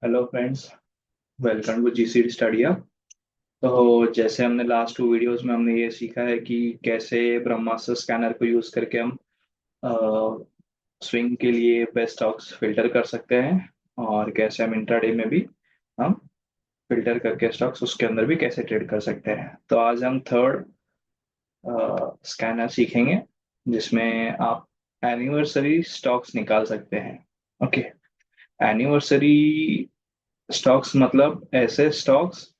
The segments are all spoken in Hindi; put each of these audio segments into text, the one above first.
Hello friends, welcome to GC Studia. तो जैसे हमने लास्ट टू वीडियोस में हमने ये सीखा है कि कैसे ब्रह्मास्त्र स्कैनर को यूज़ करके हम स्विंग के लिए बेस्ट स्टॉक्स फिल्टर कर सकते हैं, और कैसे हम इंट्राडे में भी हम फिल्टर करके स्टॉक्स उसके अंदर भी कैसे ट्रेड कर सकते हैं। तो आज हम थर्ड स्कैनर सीखेंगे, जिसमें आप एनिवर्सरी स्टॉक्स निकाल सकते हैं। ओके, एनिवर्सरी स्टॉक्स मतलब ऐसे स्टॉक्स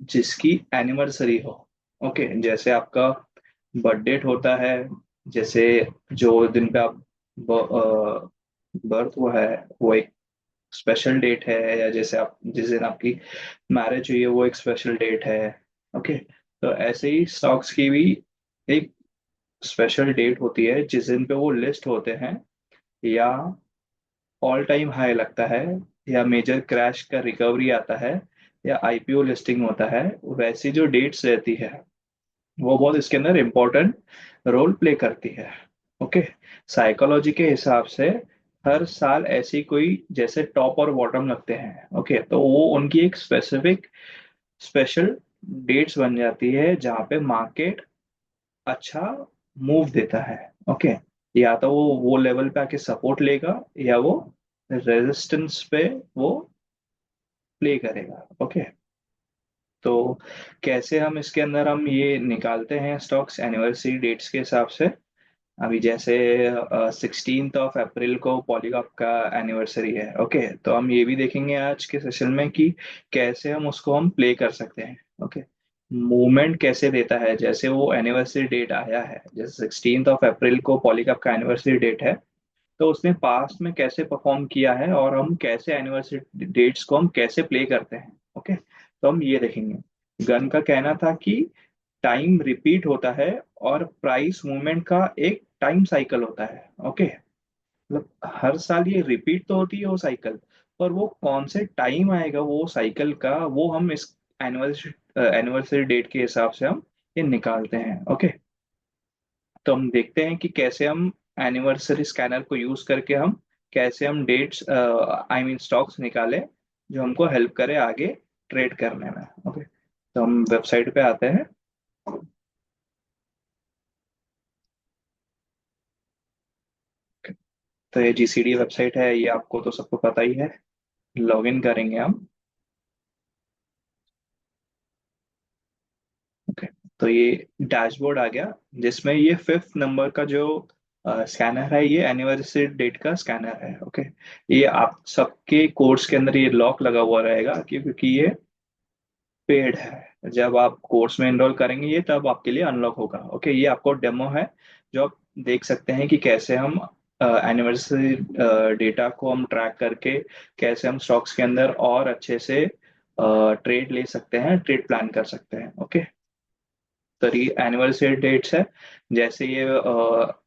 जिसकी एनिवर्सरी हो। ओके, जैसे आपका बर्थ डेट होता है, जैसे जो दिन पे आप बर्थ हुआ है वो एक स्पेशल डेट है, या जैसे आप जिस दिन आपकी मैरिज हुई है वो एक स्पेशल डेट है। ओके, तो ऐसे ही स्टॉक्स की भी एक स्पेशल डेट होती है जिस दिन पे वो लिस्ट होते हैं, या ऑल टाइम हाई लगता है, या मेजर क्रैश का रिकवरी आता है, या आईपीओ लिस्टिंग होता है। वैसी जो डेट्स रहती है वो बहुत इसके अंदर इम्पोर्टेंट रोल प्ले करती है। ओके, साइकोलॉजी के हिसाब से हर साल ऐसी कोई जैसे टॉप और बॉटम लगते हैं। ओके, तो वो उनकी एक स्पेसिफिक स्पेशल डेट्स बन जाती है जहाँ पे मार्केट अच्छा मूव देता है। ओके, या तो वो लेवल पे आके सपोर्ट लेगा, या वो रेजिस्टेंस पे वो प्ले करेगा। ओके, तो कैसे हम इसके अंदर हम ये निकालते हैं स्टॉक्स एनिवर्सरी डेट्स के हिसाब से। अभी जैसे 16 अप्रैल को पॉलीकॉप का एनिवर्सरी है। ओके, तो हम ये भी देखेंगे आज के सेशन में कि कैसे हम उसको हम प्ले कर सकते हैं। ओके, मूवमेंट कैसे देता है, जैसे वो एनिवर्सरी डेट आया है, जैसे 16 अप्रैल को पॉलीकॉप का एनिवर्सरी डेट है, तो उसने पास्ट में कैसे परफॉर्म किया है और हम कैसे एनिवर्सरी डेट्स को हम कैसे प्ले करते हैं। ओके, तो हम ये देखेंगे। गन का कहना था कि टाइम रिपीट होता है और प्राइस मूवमेंट का एक टाइम साइकिल होता है। ओके, मतलब हर साल ये रिपीट तो होती है वो साइकिल, पर वो कौन से टाइम आएगा वो साइकिल का, वो हम इस एनिवर्सरी एनिवर्सरी डेट के हिसाब से हम ये निकालते हैं। ओके, तो हम देखते हैं कि कैसे हम एनिवर्सरी स्कैनर को यूज करके हम कैसे हम डेट्स आई मीन स्टॉक्स निकालें जो हमको हेल्प करे आगे ट्रेड करने में। ओके, तो हम वेबसाइट पे आते हैं। तो ये जीसीडी वेबसाइट है, ये आपको तो सबको पता ही है। लॉगिन करेंगे हम। ओके, तो ये डैशबोर्ड आ गया, जिसमें ये फिफ्थ नंबर का जो स्कैनर है ये एनिवर्सरी डेट का स्कैनर है। ओके, ये आप सबके कोर्स के अंदर ये लॉक लगा हुआ रहेगा क्योंकि ये पेड है। जब आप कोर्स में एनरोल करेंगे ये तब आपके लिए अनलॉक होगा। ओके, ये आपको डेमो है जो आप देख सकते हैं कि कैसे हम एनिवर्सरी डेटा को हम ट्रैक करके कैसे हम स्टॉक्स के अंदर और अच्छे से ट्रेड ले सकते हैं, ट्रेड प्लान कर सकते हैं। ओके, तो ये एनिवर्सरी डेट्स है। जैसे ये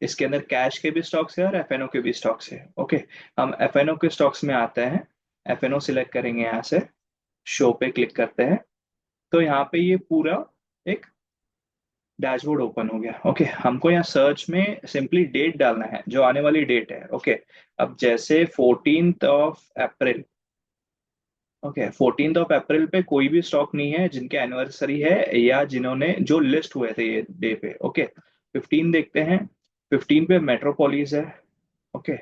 इसके अंदर कैश के भी स्टॉक्स है और एफएनओ के भी स्टॉक्स है। ओके, हम एफएनओ के स्टॉक्स में आते हैं। एफएनओ सिलेक्ट करेंगे, यहाँ से शो पे क्लिक करते हैं, तो यहाँ पे ये पूरा एक डैशबोर्ड ओपन हो गया। ओके, हमको यहाँ सर्च में सिंपली डेट डालना है, जो आने वाली डेट है। ओके, अब जैसे 14 अप्रैल। ओके, 14 अप्रैल पे कोई भी स्टॉक नहीं है जिनके एनिवर्सरी है या जिन्होंने जो लिस्ट हुए थे ये डे पे। ओके, 15 देखते हैं। 15 पे मेट्रोपोलिस है। ओके,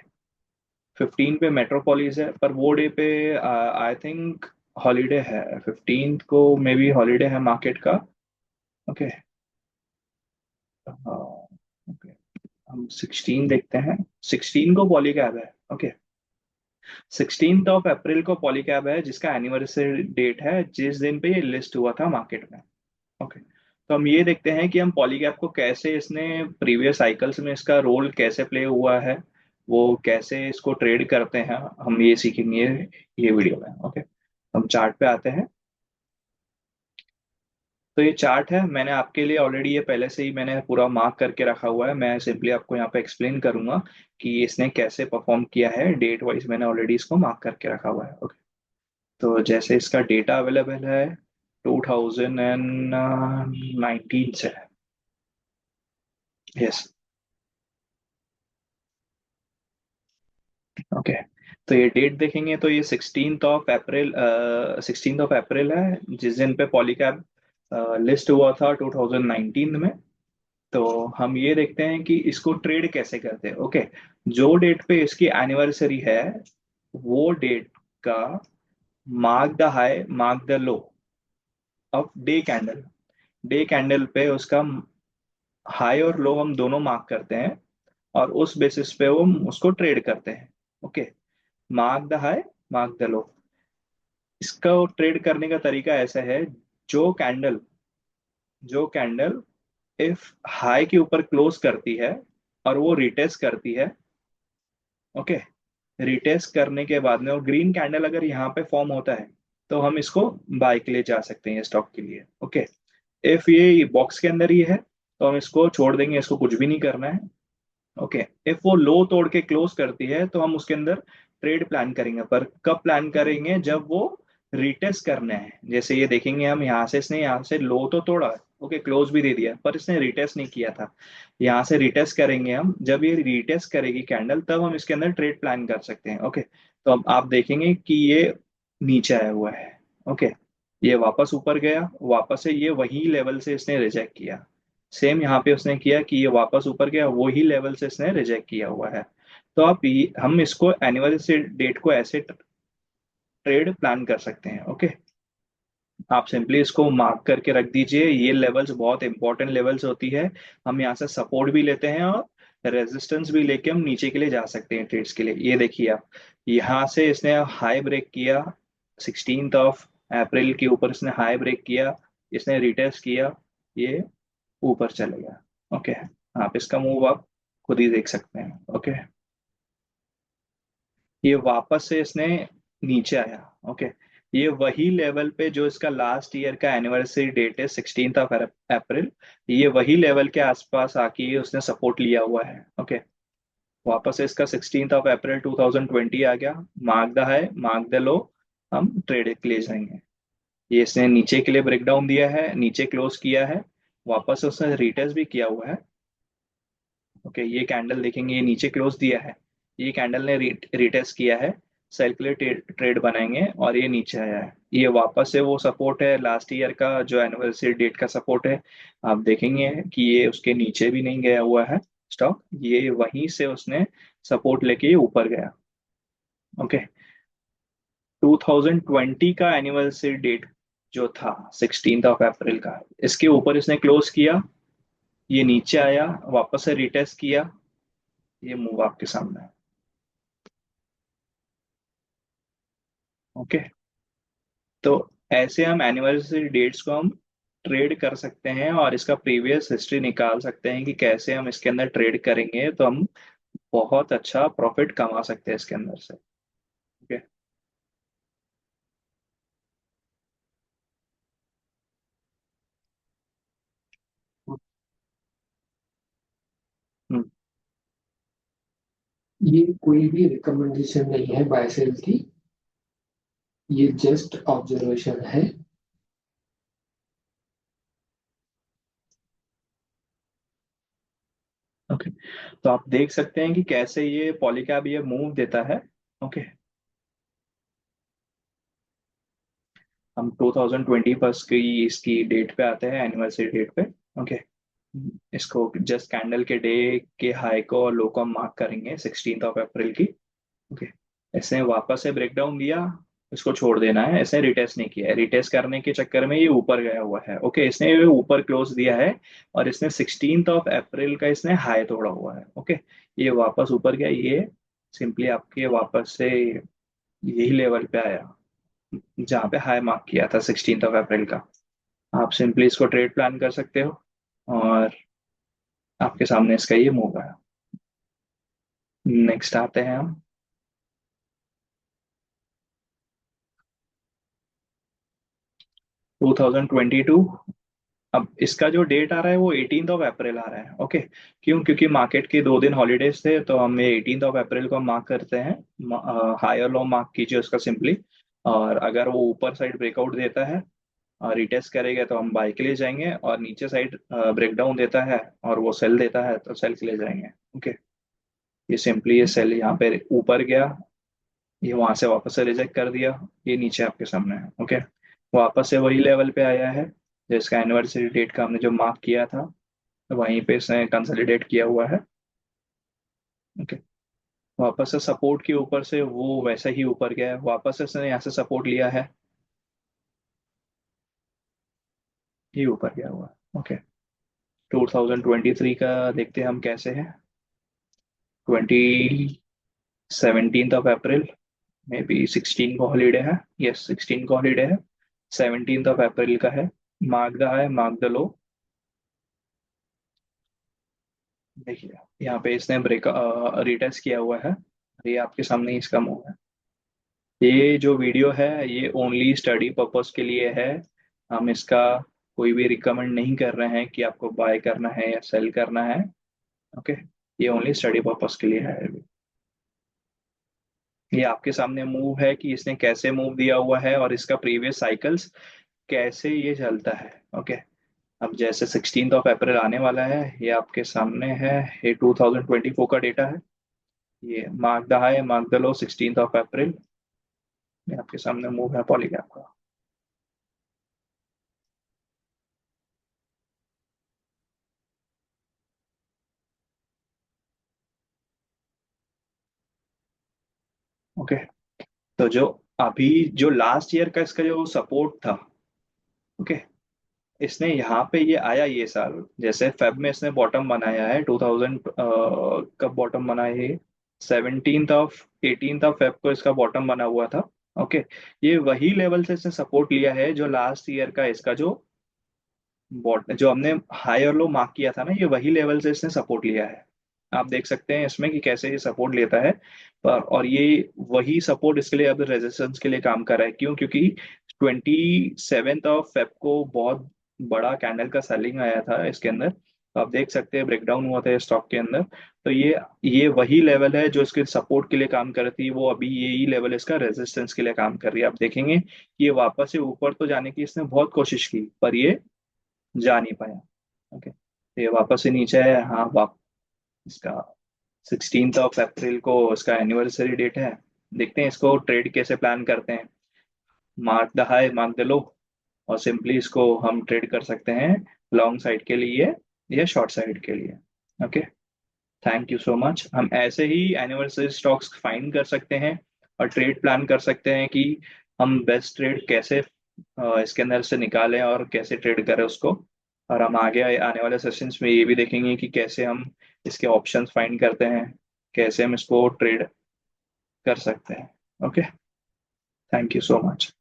15 पे मेट्रोपोलिस है, पर वो डे पे आई थिंक हॉलीडे है। 15 को मे बी हॉलीडे है मार्केट का। ओके, हाँ। ओके, हम 16 देखते हैं। 16 को पॉलीकैब है। ओके, 16 अप्रैल को पॉलीकैब है जिसका एनिवर्सरी डेट है जिस दिन पे ये लिस्ट हुआ था मार्केट में। ओके, तो हम ये देखते हैं कि हम पॉलीकैब को कैसे इसने प्रीवियस साइकिल्स में इसका रोल कैसे प्ले हुआ है, वो कैसे इसको ट्रेड करते हैं, हम ये सीखेंगे ये वीडियो में। ओके, हम चार्ट पे आते हैं। तो ये चार्ट है, मैंने आपके लिए ऑलरेडी ये पहले से ही मैंने पूरा मार्क करके रखा हुआ है। मैं सिंपली आपको यहाँ पे एक्सप्लेन करूंगा कि इसने कैसे परफॉर्म किया है डेट वाइज। मैंने ऑलरेडी इसको मार्क करके रखा हुआ है। ओके, तो जैसे इसका डेटा अवेलेबल है 2019 से। यस, ओके, तो ये डेट देखेंगे तो ये 16 ऑफ अप्रैल, 16 ऑफ अप्रैल है जिस दिन पे पॉलीकैब लिस्ट हुआ था 2019 में। तो हम ये देखते हैं कि इसको ट्रेड कैसे करते हैं। ओके, जो डेट पे इसकी एनिवर्सरी है वो डेट का mark the high mark the low of day candle, day candle पे उसका हाई और लो हम दोनों मार्क करते हैं और उस बेसिस पे वो उसको ट्रेड करते हैं। Okay, mark the high mark the low, इसका ट्रेड करने का तरीका ऐसा है। जो कैंडल जो कैंडल इफ हाई के ऊपर क्लोज करती है और वो रिटेस्ट करती है, ओके, रिटेस्ट करने के बाद में वो ग्रीन कैंडल अगर यहाँ पे फॉर्म होता है तो हम इसको बाय के लिए जा सकते हैं स्टॉक के लिए। ओके, इफ ये बॉक्स के अंदर ही है तो हम इसको छोड़ देंगे, इसको कुछ भी नहीं करना है। ओके, इफ वो लो तोड़ के क्लोज करती है तो हम उसके अंदर ट्रेड प्लान करेंगे, पर कब प्लान करेंगे, जब वो रिटेस्ट करना है। जैसे ये देखेंगे हम यहाँ से, इसने यहाँ से लो तो तोड़ा, ओके, क्लोज भी दे दिया, पर इसने रिटेस्ट नहीं किया था। यहाँ से रिटेस्ट करेंगे हम, जब ये रिटेस्ट करेगी कैंडल तब हम इसके अंदर ट्रेड प्लान कर सकते हैं। ओके, तो अब आप देखेंगे कि ये नीचे आया हुआ है। ओके, ये वापस ऊपर गया, वापस से ये वही लेवल से इसने रिजेक्ट किया। सेम यहाँ पे उसने किया कि ये वापस ऊपर गया, वही लेवल से इसने रिजेक्ट किया हुआ है। तो हम इसको एनिवर्सरी डेट को ऐसे ट्रेड प्लान कर सकते हैं। ओके, आप सिंपली इसको मार्क करके रख दीजिए, ये लेवल्स बहुत इंपॉर्टेंट लेवल्स होती है। हम यहाँ से सपोर्ट भी लेते हैं और रेजिस्टेंस भी लेके हम नीचे के लिए जा सकते हैं ट्रेड्स के लिए। ये देखिए आप, यहाँ से इसने हाई ब्रेक किया, 16 ऑफ अप्रैल के ऊपर इसने हाई ब्रेक किया, इसने रिटेस्ट किया, ये ऊपर चले गया। ओके, आप इसका मूव आप खुद ही देख सकते हैं। ओके, ये वापस से इसने नीचे आया। ओके, ये वही लेवल पे जो इसका लास्ट ईयर का एनिवर्सरी डेट है 16 ऑफ अप्रैल, ये वही लेवल के आसपास आके ये उसने सपोर्ट लिया हुआ है। ओके, वापस से इसका 16 ऑफ अप्रैल 2020 आ गया, mark the high mark the low, हम ट्रेड के लिए जाएंगे। ये इसने नीचे के लिए ब्रेकडाउन दिया है, नीचे क्लोज किया है, वापस से उसने रिटेस्ट भी किया हुआ है। ओके, ये कैंडल देखेंगे, ये नीचे क्लोज दिया है, ये कैंडल ने रिटेस्ट किया है, सेल के लिए ट्रेड बनाएंगे और ये नीचे आया है। ये वापस से वो सपोर्ट है लास्ट ईयर का जो एनिवर्सरी डेट का सपोर्ट है। आप देखेंगे कि ये उसके नीचे भी नहीं गया हुआ है स्टॉक, ये वहीं से उसने सपोर्ट लेके ये ऊपर गया। ओके, 2020 का एनिवर्सरी डेट जो था 16 ऑफ अप्रैल का, इसके ऊपर इसने क्लोज किया, ये नीचे आया, वापस से रिटेस्ट किया, ये मूव आपके सामने है। ओके, तो ऐसे हम एनिवर्सरी डेट्स को हम ट्रेड कर सकते हैं और इसका प्रीवियस हिस्ट्री निकाल सकते हैं कि कैसे हम इसके अंदर ट्रेड करेंगे तो हम बहुत अच्छा प्रॉफिट कमा सकते हैं इसके अंदर से। ओके, हम्म, ये कोई भी रिकमेंडेशन नहीं है बाय सेल की, ये जस्ट ऑब्जर्वेशन है। ओके, तो आप देख सकते हैं कि कैसे ये पॉलीकैब ये मूव देता है। ओके, हम 2020 फर्स्ट की इसकी डेट पे आते हैं, एनिवर्सरी डेट पे। ओके, इसको जस्ट कैंडल के डे के हाई को और लो को हम मार्क करेंगे 16 ऑफ अप्रैल की। ओके, इसने वापस से ब्रेकडाउन दिया, इसको छोड़ देना है, इसने रिटेस्ट नहीं किया है, रिटेस्ट करने के चक्कर में ये ऊपर गया हुआ है। ओके, इसने ये ऊपर क्लोज दिया है और इसने 16 ऑफ अप्रैल का इसने हाई तोड़ा हुआ है। ओके, ये वापस ऊपर गया, ये सिंपली आपके वापस से यही लेवल पे आया जहाँ पे हाई मार्क किया था 16 ऑफ अप्रैल का। आप सिंपली इसको ट्रेड प्लान कर सकते हो और आपके सामने इसका ये मूव है। नेक्स्ट आते हैं हम 2022। अब इसका जो डेट आ रहा है वो 18 ऑफ अप्रैल आ रहा है। ओके, क्यों? क्योंकि मार्केट के 2 दिन हॉलीडेज थे तो हम ये 18 ऑफ अप्रैल को मार्क करते हैं। हाई और लो मार्क कीजिए उसका सिंपली, और अगर वो ऊपर साइड ब्रेकआउट देता है और रिटेस्ट करेगा तो हम बाई के लिए जाएंगे, और नीचे साइड ब्रेकडाउन देता है और वो सेल देता है तो सेल के लिए जाएंगे। ओके, ये सिंपली ये सेल यहाँ पे ऊपर गया, ये वहां से वापस से रिजेक्ट कर दिया, ये नीचे आपके सामने है। ओके, वापस से वही लेवल पे आया है, जिसका एनिवर्सरी डेट का हमने जो मार्क किया था, वहीं पे इसने कंसोलिडेट किया हुआ है। ओके, वापस से सपोर्ट के ऊपर से वो वैसे ही ऊपर गया है, वापस से इसने यहाँ से सपोर्ट लिया है, ये ऊपर गया हुआ है। ओके, 2023 का देखते हैं हम कैसे है। 17 ऑफ अप्रैल, मे बी 16 को हॉलीडे है, यस 16 को हॉलीडे है, 17 ऑफ अप्रैल का है। Mark the high mark the low. देखिए यहाँ पे इसने ब्रेक रिटेस्ट किया हुआ है, ये आपके सामने ही इसका मूव है। ये जो वीडियो है ये ओनली स्टडी पर्पस के लिए है, हम इसका कोई भी रिकमेंड नहीं कर रहे हैं कि आपको बाय करना है या सेल करना है। ओके, ये ओनली स्टडी पर्पस के लिए है। ये आपके सामने मूव है कि इसने कैसे मूव दिया हुआ है और इसका प्रीवियस साइकिल्स कैसे ये चलता है। ओके, अब जैसे 16 ऑफ अप्रैल आने वाला है, ये आपके सामने है, ये 2024 का डेटा है। ये mark the high mark the low 16 of April, ये आपके सामने मूव है पॉलीगैप का। ओके, तो जो अभी जो लास्ट ईयर का इसका जो सपोर्ट था, ओके, इसने यहाँ पे ये आया ये साल, जैसे फेब में इसने बॉटम बनाया है 2000, कब बॉटम बना है ये, 18th ऑफ फेब को इसका बॉटम बना हुआ था। ओके, ये वही लेवल से इसने सपोर्ट लिया है जो लास्ट ईयर का इसका जो बॉट जो हमने हाई और लो मार्क किया था ना, ये वही लेवल से इसने सपोर्ट लिया है। आप देख सकते हैं इसमें कि कैसे ये सपोर्ट लेता है, पर और ये वही सपोर्ट इसके लिए अब रेजिस्टेंस के लिए काम कर रहा है। क्यों? क्योंकि 27 ऑफ फेब को बहुत बड़ा कैंडल का सेलिंग आया था इसके अंदर, तो आप देख सकते हैं ब्रेकडाउन हुआ था स्टॉक के अंदर। तो ये वही लेवल है जो इसके सपोर्ट के लिए काम कर रही थी, वो अभी यही लेवल इसका रेजिस्टेंस के लिए काम कर रही है। आप देखेंगे कि ये वापस से ऊपर तो जाने की इसने बहुत कोशिश की, पर ये जा नहीं पाया। ओके, तो ये वापस से नीचे है। हाँ, इसका 16 ऑफ अप्रैल को इसका एनिवर्सरी डेट है। देखते हैं इसको ट्रेड कैसे प्लान करते हैं, mark the high mark the low, और सिंपली इसको हम ट्रेड कर सकते हैं लॉन्ग साइड के लिए या शॉर्ट साइड के लिए। Okay, thank you so much. हम ऐसे ही एनिवर्सरी स्टॉक्स फाइंड कर सकते हैं और ट्रेड प्लान कर सकते हैं कि हम बेस्ट ट्रेड कैसे इसके अंदर से निकालें और कैसे ट्रेड करें उसको। और हम आगे आने वाले सेशंस में ये भी देखेंगे कि कैसे हम इसके ऑप्शंस फाइंड करते हैं, कैसे हम इसको ट्रेड कर सकते हैं। Okay, thank you so much.